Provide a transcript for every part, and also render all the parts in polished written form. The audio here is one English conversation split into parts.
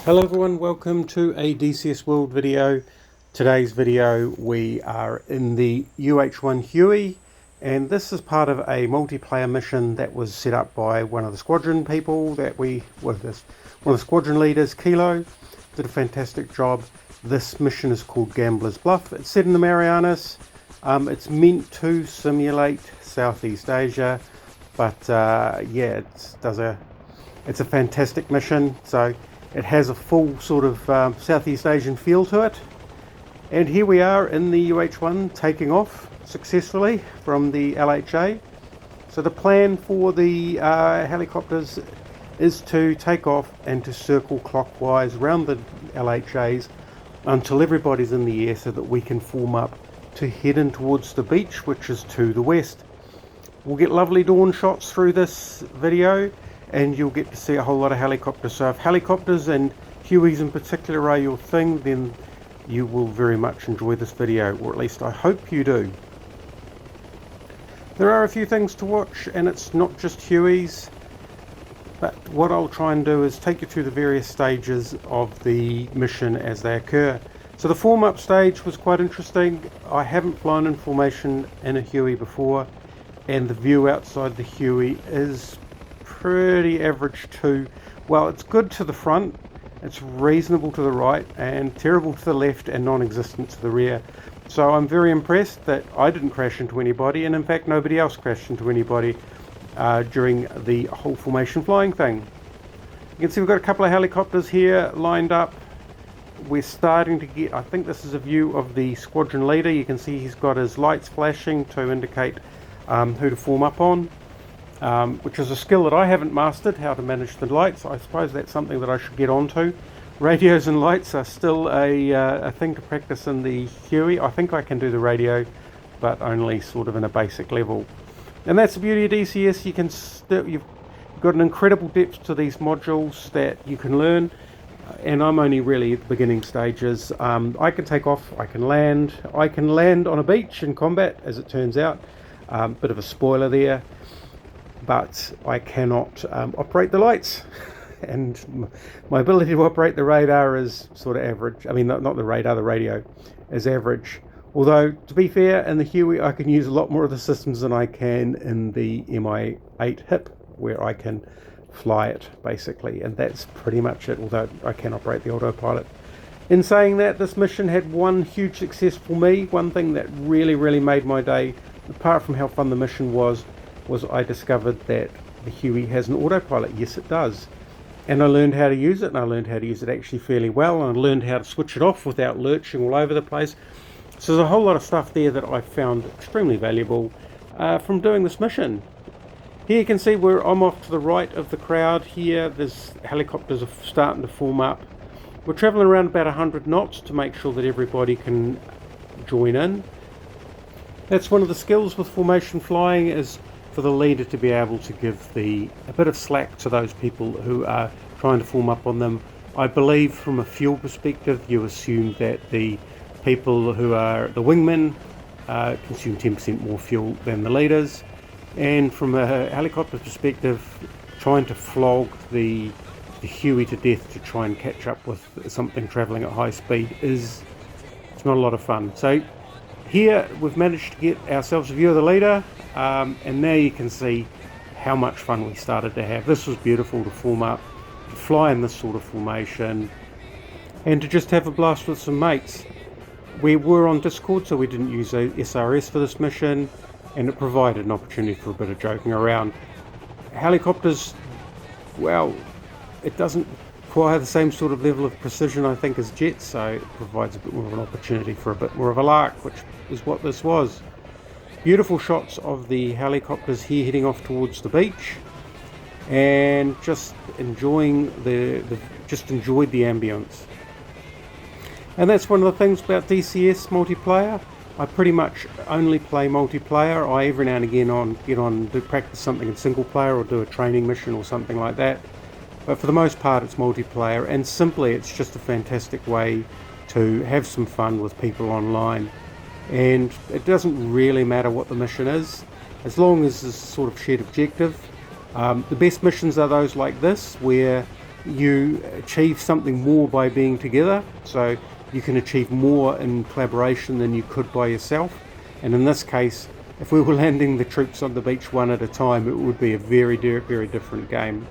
Hello everyone, welcome to a DCS World video. Today's video we are in the UH1 Huey, and this is part of a multiplayer mission that was set up by one of the squadron people one of the squadron leaders, Kilo. Did a fantastic job. This mission is called Gambler's Bluff. It's set in the Marianas. It's meant to simulate Southeast Asia, but yeah, it's a fantastic mission. So it has a full sort of Southeast Asian feel to it. And here we are in the UH1 taking off successfully from the LHA. So the plan for the helicopters is to take off and to circle clockwise around the LHAs until everybody's in the air so that we can form up to head in towards the beach, which is to the west. We'll get lovely dawn shots through this video, and you'll get to see a whole lot of helicopters. So if helicopters and Hueys in particular are your thing, then you will very much enjoy this video, or at least I hope you do. There are a few things to watch, and it's not just Hueys, but what I'll try and do is take you through the various stages of the mission as they occur. So the form up stage was quite interesting. I haven't flown in formation in a Huey before, and the view outside the Huey is pretty average too. Well, it's good to the front, it's reasonable to the right, and terrible to the left, and non-existent to the rear. So I'm very impressed that I didn't crash into anybody, and in fact nobody else crashed into anybody during the whole formation flying thing. You can see we've got a couple of helicopters here lined up. We're starting to get, I think this is a view of the squadron leader. You can see he's got his lights flashing to indicate who to form up on. Which is a skill that I haven't mastered, how to manage the lights. I suppose that's something that I should get onto. Radios and lights are still a thing to practice in the Huey. I think I can do the radio, but only sort of in a basic level. And that's the beauty of DCS. You've got an incredible depth to these modules that you can learn. And I'm only really at the beginning stages. I can take off, I can land on a beach in combat, as it turns out. Bit of a spoiler there. But I cannot operate the lights, and my ability to operate the radar is sort of average. I mean, not the radar, the radio is average. Although, to be fair, in the Huey I can use a lot more of the systems than I can in the MI8 HIP, where I can fly it, basically, and that's pretty much it, although I can operate the autopilot. In saying that, this mission had one huge success for me. One thing that really made my day, apart from how fun the mission was I discovered that the Huey has an autopilot. Yes, it does. And I learned how to use it, and I learned how to use it actually fairly well, and I learned how to switch it off without lurching all over the place. So there's a whole lot of stuff there that I found extremely valuable from doing this mission. Here you can see where I'm off to the right of the crowd here. There's helicopters are starting to form up. We're traveling around about 100 knots to make sure that everybody can join in. That's one of the skills with formation flying, is for the leader to be able to give a bit of slack to those people who are trying to form up on them. I believe from a fuel perspective you assume that the people who are the wingmen consume 10% more fuel than the leaders, and from a helicopter perspective, trying to flog the Huey to death to try and catch up with something travelling at high speed it's not a lot of fun. So here we've managed to get ourselves a view of the leader, and now you can see how much fun we started to have. This was beautiful to form up, to fly in this sort of formation, and to just have a blast with some mates. We were on Discord, so we didn't use a SRS for this mission, and it provided an opportunity for a bit of joking around. Helicopters, well, it doesn't require the same sort of level of precision, I think, as jets, so it provides a bit more of an opportunity for a bit more of a lark, which is what this was. Beautiful shots of the helicopters here heading off towards the beach, and just enjoying enjoyed the ambience. And that's one of the things about DCS multiplayer. I pretty much only play multiplayer. I every now and again get on to practice something in single player or do a training mission or something like that. But for the most part it's multiplayer, and simply it's just a fantastic way to have some fun with people online. And it doesn't really matter what the mission is, as long as there's a sort of shared objective. The best missions are those like this, where you achieve something more by being together, so you can achieve more in collaboration than you could by yourself. And in this case, if we were landing the troops on the beach one at a time, it would be a very different game.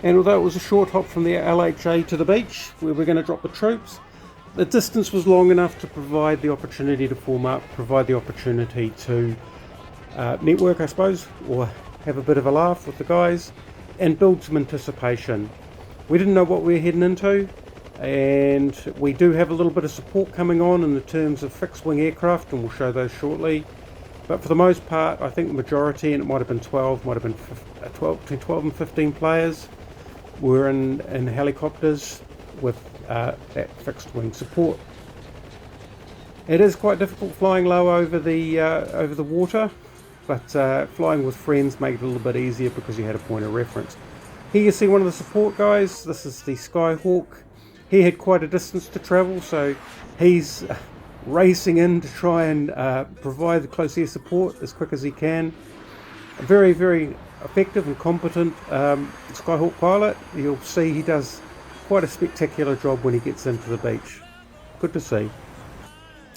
And although it was a short hop from the LHA to the beach where we're going to drop the troops, the distance was long enough to provide the opportunity to form up, provide the opportunity to network, I suppose, or have a bit of a laugh with the guys and build some anticipation. We didn't know what we were heading into, and we do have a little bit of support coming on in the terms of fixed wing aircraft, and we'll show those shortly. But for the most part, I think the majority, and it might have been 12, might have been between 12 and 15 players, were in helicopters with that fixed wing support. It is quite difficult flying low over the water, but flying with friends made it a little bit easier because you had a point of reference. Here you see one of the support guys. This is the Skyhawk. He had quite a distance to travel, so he's racing in to try and provide the close air support as quick as he can. A very effective and competent Skyhawk pilot. You'll see he does quite a spectacular job when he gets into the beach. Good to see.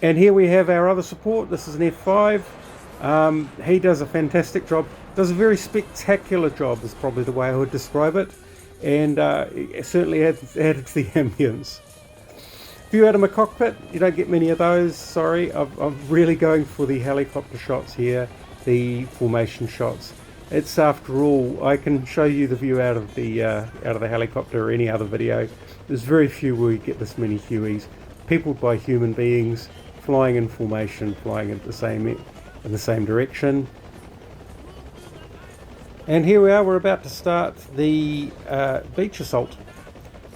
And here we have our other support. This is an F5. He does a fantastic job. Does a very spectacular job is probably the way I would describe it. And it certainly added to the ambience. View out of my cockpit, you don't get many of those, sorry. I'm really going for the helicopter shots here, the formation shots. It's, after all, I can show you the view out of the helicopter or any other video. There's very few where you get this many Hueys, peopled by human beings, flying in formation, flying in the same direction. And here we are, we're about to start the beach assault.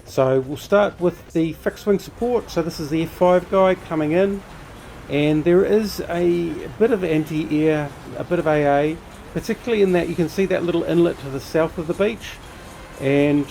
So we'll start with the fixed wing support. So this is the F5 guy coming in, and there is a bit of anti-air, a bit of AA, particularly in that you can see that little inlet to the south of the beach, and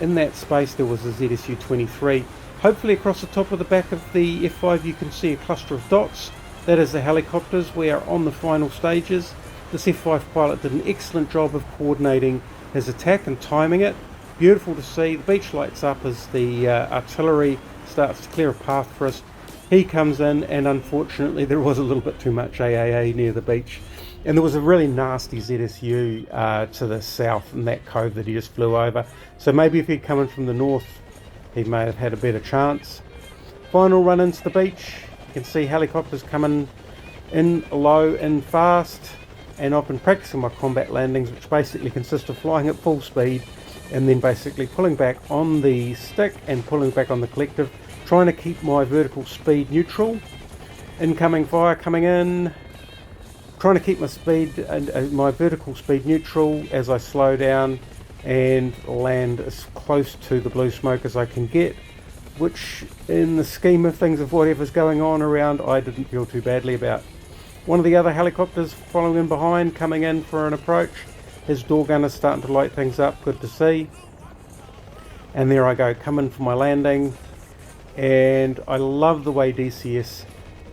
in that space there was a ZSU-23. Hopefully across the top of the back of the F5 you can see a cluster of dots. That is the helicopters. We are on the final stages. This F5 pilot did an excellent job of coordinating his attack and timing it. Beautiful to see. The beach lights up as the artillery starts to clear a path for us. He comes in, and unfortunately there was a little bit too much AAA near the beach, and there was a really nasty ZSU to the south in that cove that he just flew over. So maybe if he'd come in from the north he may have had a better chance. Final run into the beach. You can see helicopters coming in low and fast, and I've been practicing my combat landings, which basically consist of flying at full speed and then basically pulling back on the stick and pulling back on the collective, trying to keep my vertical speed neutral. Incoming fire coming in, trying to keep my speed and my vertical speed neutral as I slow down and land as close to the blue smoke as I can get, which in the scheme of things of whatever's going on around, I didn't feel too badly about. One of the other helicopters following in behind, coming in for an approach. His door gun is starting to light things up, good to see. And there I go, coming for my landing. And I love the way DCS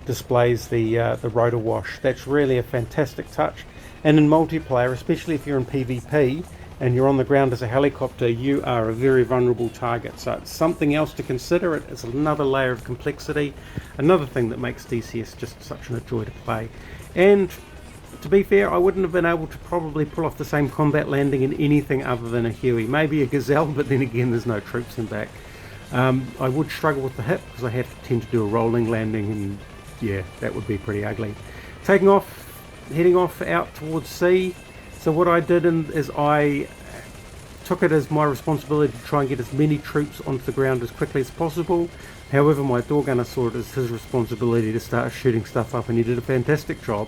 displays the rotor wash. That's really a fantastic touch. And in multiplayer, especially if you're in PvP and you're on the ground as a helicopter, you are a very vulnerable target. So it's something else to consider. It's another layer of complexity, another thing that makes DCS just such a joy to play. And to be fair, I wouldn't have been able to probably pull off the same combat landing in anything other than a Huey. Maybe a Gazelle, but then again there's no troops in back. I would struggle with the hip because I tend to do a rolling landing, and yeah, that would be pretty ugly. Taking off, heading off out towards sea. So what I did is I took it as my responsibility to try and get as many troops onto the ground as quickly as possible. However, my door gunner saw it as his responsibility to start shooting stuff up, and he did a fantastic job.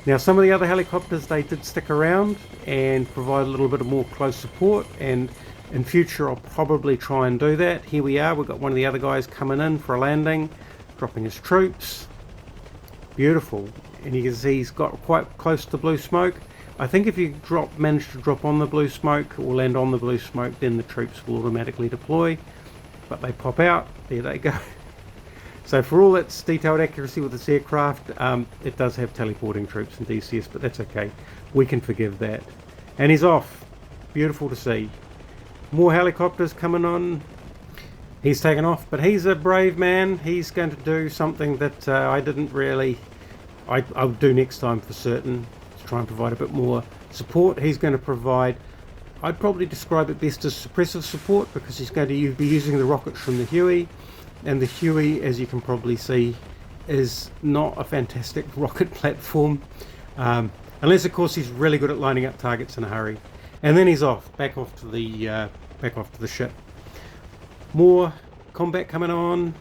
Now some of the other helicopters, they did stick around and provide a little bit of more close support, and in future I'll probably try and do that. Here we are, we've got one of the other guys coming in for a landing, dropping his troops. Beautiful. And you can see he's got quite close to blue smoke. I think if you manage to drop on the blue smoke or land on the blue smoke, then the troops will automatically deploy. But they pop out, there they go. So for all its detailed accuracy with this aircraft, it does have teleporting troops in DCS, but that's okay. We can forgive that. And he's off. beautiful to see. More helicopters coming on. He's taken off, but he's a brave man. He's going to do something that I didn't really... I'll do next time for certain, to try and provide a bit more support. He's going to provide, I'd probably describe it best as suppressive support, because he's going to be using the rockets from the Huey, and the Huey, as you can probably see, is not a fantastic rocket platform, unless of course he's really good at lining up targets in a hurry. And then he's back off to the ship. More combat coming on.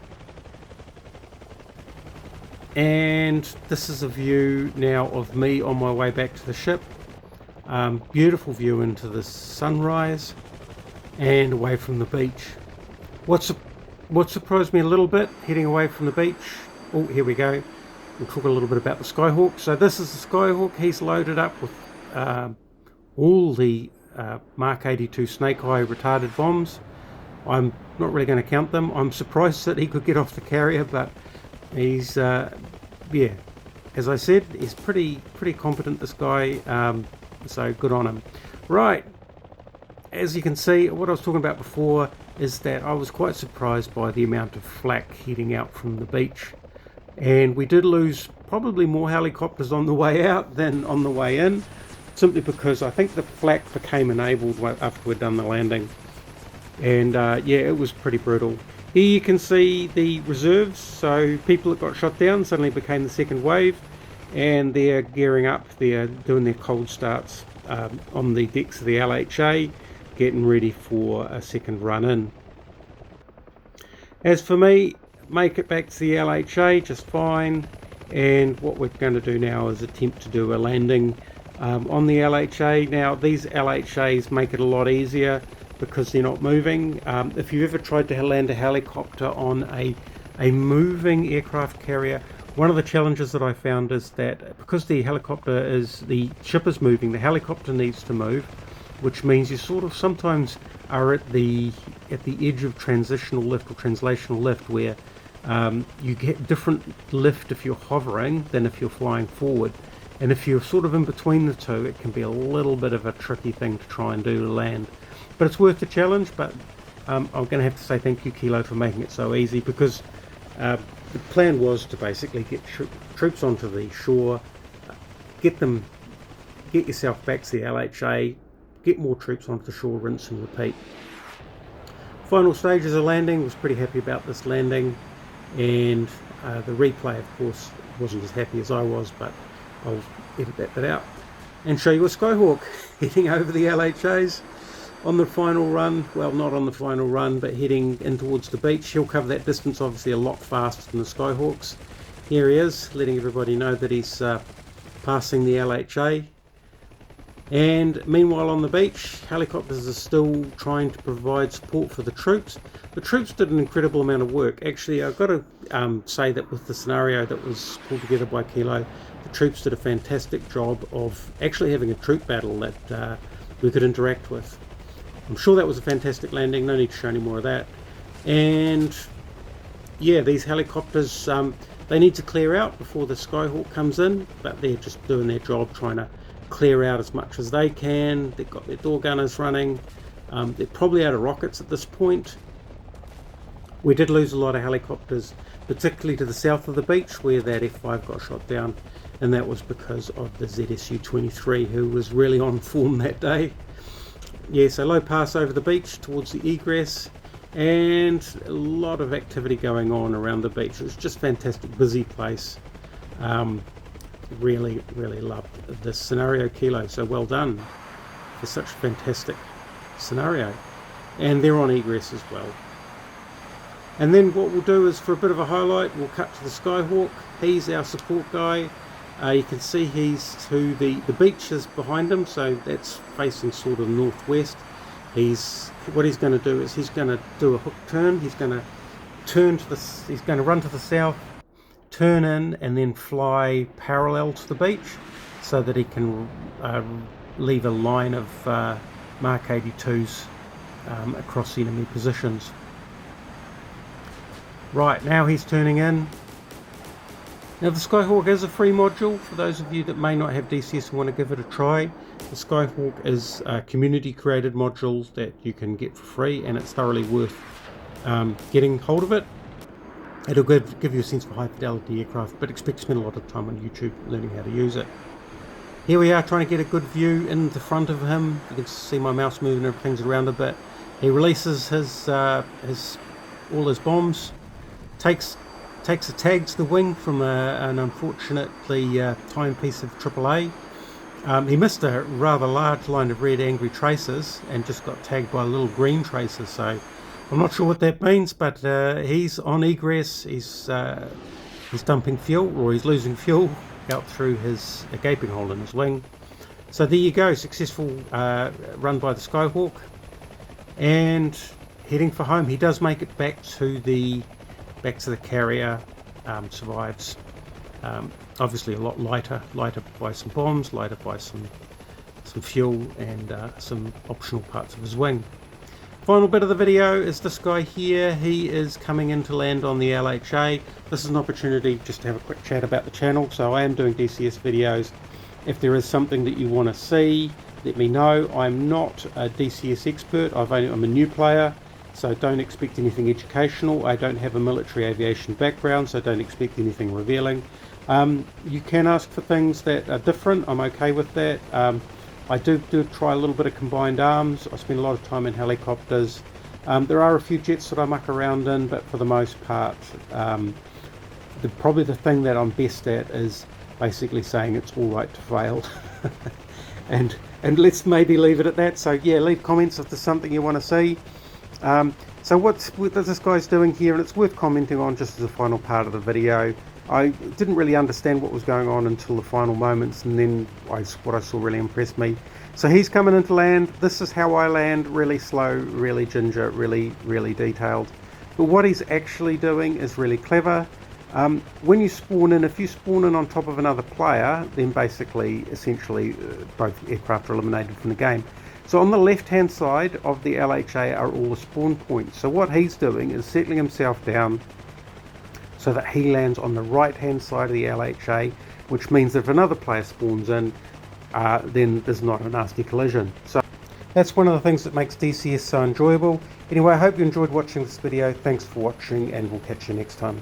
And this is a view now of me on my way back to the ship. Beautiful view into the sunrise and away from the beach. What surprised me a little bit heading away from the beach, oh here we go, we'll talk a little bit about the Skyhawk. So this is the Skyhawk. He's loaded up with all the Mark 82 Snake Eye retarded bombs. I'm not really going to count them. I'm surprised that he could get off the carrier, but he's yeah, as I said, he's pretty competent, this guy, so good on him. Right, as you can see, what I was talking about before is that I was quite surprised by the amount of flak heading out from the beach, and we did lose probably more helicopters on the way out than on the way in, simply because I think the flak became enabled after we'd done the landing, and yeah, it was pretty brutal. Here you can see the reserves, so people that got shot down suddenly became the second wave, and they're gearing up, they're doing their cold starts on the decks of the LHA, getting ready for a second run in. As for me, make it back to the LHA just fine, and what we're going to do now is attempt to do a landing on the LHA. Now these LHAs make it a lot easier because they're not moving. If you've ever tried to land a helicopter on a moving aircraft carrier, one of the challenges that I found is that because the ship is moving, the helicopter needs to move, which means you sort of sometimes are at the edge of transitional lift or translational lift, where you get different lift if you're hovering than if you're flying forward. And if you're sort of in between the two, it can be a little bit of a tricky thing to try and do to land. But it's worth the challenge. But I'm going to have to say thank you, Kilo, for making it so easy, because the plan was to basically get troops onto the shore, get yourself back to the LHA, get more troops onto the shore, rinse and repeat. Final stages of landing, was pretty happy about this landing, and the replay of course wasn't as happy as I was, but I'll edit that bit out and show you a Skyhawk heading over the LHAs on the final run. Well, not on the final run, but heading in towards the beach. He'll cover that distance obviously a lot faster than the Skyhawks. Here he is, letting everybody know that he's passing the LHA. And meanwhile on the beach, helicopters are still trying to provide support for the troops. The troops did an incredible amount of work. Actually, I've got to say that with the scenario that was pulled together by Kilo, the troops did a fantastic job of actually having a troop battle that we could interact with. I'm sure that was a fantastic landing, no need to show any more of that. And yeah, these helicopters, they need to clear out before the Skyhawk comes in, but they're just doing their job, trying to clear out as much as they can. They've got their door gunners running. They're probably out of rockets at this point. We did lose a lot of helicopters, particularly to the south of the beach where that F5 got shot down, and that was because of the ZSU-23, who was really on form that day. Yeah, so low pass over the beach towards the egress, and a lot of activity going on around the beach. It was just fantastic, busy place. Really loved this scenario, Kilo, so well done for such a fantastic scenario. And they're on egress as well. And then what we'll do is, for a bit of a highlight, we'll cut to the Skyhawk. He's our support guy. You can see he's to the beach is behind him, so that's facing sort of northwest. What he's going to do is he's going to do a hook turn. He's going to run to the south, turn in, and then fly parallel to the beach so that he can leave a line of Mark 82s across the enemy positions. Right, now he's turning in. Now the Skyhawk is a free module for those of you that may not have DCS and want to give it a try. The Skyhawk is a community created module that you can get for free, and it's thoroughly worth getting hold of it. It'll give you a sense for high fidelity aircraft, but expect to spend a lot of time on YouTube learning how to use it. Here we are trying to get a good view in the front of him. You can see my mouse moving, everything's around a bit. He releases all his bombs, takes the tags to the wing from an unfortunately timed piece of AAA. He missed a rather large line of red angry tracers and just got tagged by a little green tracer, so I'm not sure what that means, but he's on egress. He's dumping fuel, or he's losing fuel out through his gaping hole in his wing. So there you go, successful run by the Skyhawk, and heading for home. He does make it back to the carrier, survives. Obviously a lot lighter by some bombs, lighter by some fuel, and some optional parts of his wing. Final bit of the video is this guy here. He is coming in to land on the LHA. This is an opportunity just to have a quick chat about the channel. So I am doing DCS videos. If there is something that you want to see, let me know. I'm not a DCS expert. I'm a new player, so don't expect anything educational. I don't have a military aviation background, so don't expect anything revealing. You can ask for things that are different. I'm okay with that. I do try a little bit of combined arms. I spend a lot of time in helicopters. There are a few jets that I muck around in, but for the most part, probably the thing that I'm best at is basically saying it's all right to fail. and let's maybe leave it at that. So yeah, leave comments if there's something you want to see. So what this guy's doing here, and it's worth commenting on just as a final part of the video. I didn't really understand what was going on until the final moments, and then what I saw really impressed me. So he's coming into land. This is how I land, really slow, really ginger, really detailed. But what he's actually doing is really clever. When you spawn in, if you spawn in on top of another player, then essentially both aircraft are eliminated from the game. So on the left hand side of the LHA are all the spawn points. So what he's doing is settling himself down so that he lands on the right hand side of the LHA, which means that if another player spawns in, then there's not a nasty collision. So that's one of the things that makes DCS so enjoyable. Anyway, I hope you enjoyed watching this video. Thanks for watching, and we'll catch you next time.